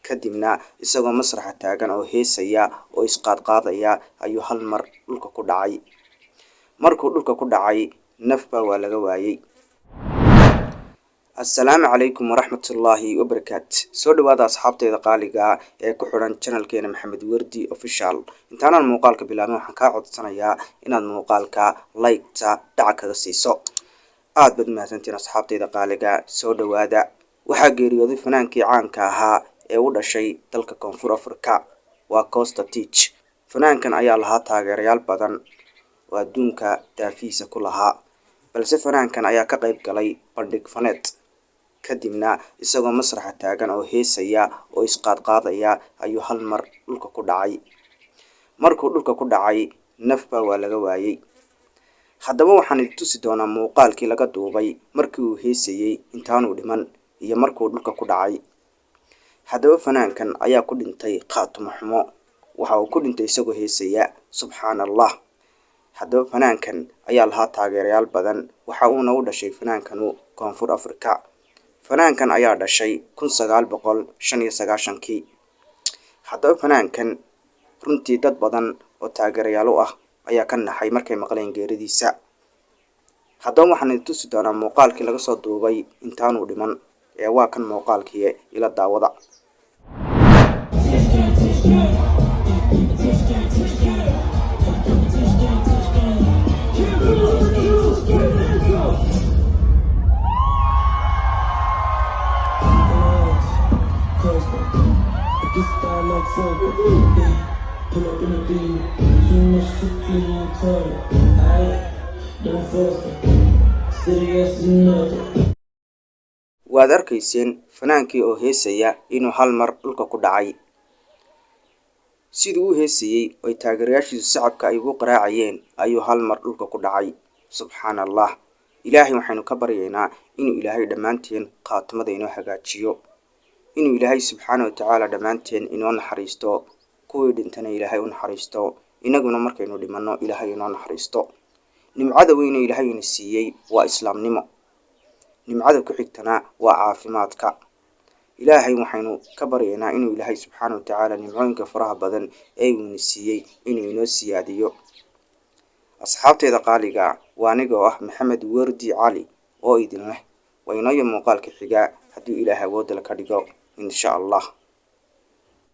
kadibna isagoo masraxa taagan oo heesaya oo isqaadqaadaya ayuu hal mar dhulka ku dhacay. Markuu dhulka ku dhacay, nafba waa laga waayay. Assalaamu calaykum waraxmatullaahi wabarakaatu. Soo dhawaada asxaabteeda qaaliga ee ku xiran channelkeena Maxamed Wardi Official. Intaanan muuqaalka bilaabin waxaan kaa codsanayaa inaad muuqaalka like-ta dhac kaga siiso. aad baad mahadsantiin asxaabteeda qaaliga. Soo dhawaada. Waxaa geeriyooday fanaankii caanka ahaa ee u dhashay dalka Koonfur Afrika, waa Costa Titch. Fanaankan ayaa lahaa taageerayaal badan oo adduunka daafiisa ku lahaa, balse fanaankan ayaa ka qayb galay bandhig faneed. Kadibna isagoo masraxa taagan oo heesaya oo isqaadqaadaya ayuu hal mar dhulka ku dhacay. Markuu dhulka ku dhacay, nafba waa laga waayay. Haddaba waxaan idin tusi doonaa muuqaalkii laga duubay markii uu heesayay intaanu dhiman iyo markuu dhulka ku dhacay. Haddaba fanaankan ayaa ku dhintay khaatumo xumo. Waxa uu ku dhintay isagoo heesaya. Subxaanallah. Haddaba fanaankan ayaa lahaa taageerayaal badan. Waxa uuna u dhashay fanaankanu Koonfur Afrika. Fanaankan ayaa dhashay 1995kii. Haddaba fanaankan runtii dad badan oo taageerayaal u ah ayaa ka naxay markay maqleen geeridiisa. Haddaba waxaan idin tusi doonaa muuqaalkii laga soo duubay intaanu dhiman. Waa kan muuqaalkii ila daawada. Waad arkayseen fanaankii oo heesaya inuu hal mar dhulka ku dhacay. Siduu u heesayay oo taageerayaashiisu shacabka ay ugu qaraacayeen ayuu hal mar dhulka ku dhacay. Subxaanallah. Ilaahay waxaynu ka baryaynaa inuu Ilaahay dhammaanteen khaatimada inoo hagaajiyo, inuu Ilaahay subxaanahu wa tacaala dhammaanteen inoo naxariisto, kuwii dhintana Ilaahay u naxariisto, inaguna markaynu dhimanno Ilaahay inoo naxariisto. Nimcada weyn ee Ilaahay ina siiyey waa islaamnimo. nimcada ku xigtana waa caafimaadka. Ilaahay waxaynu ka baryaynaa inuu Ilaahay subxaanahu wa tacaala nimcooyinka faraha badan ee uu ina siiyey inuu inoo siyaadiyo. Asxaabteeda qaaliga, waa aniga oo ah Maxamed Wardi Cali oo idin leh. Waa inoo muuqaalka xiga haddii Ilaahay awood la ka dhigo insha Allah.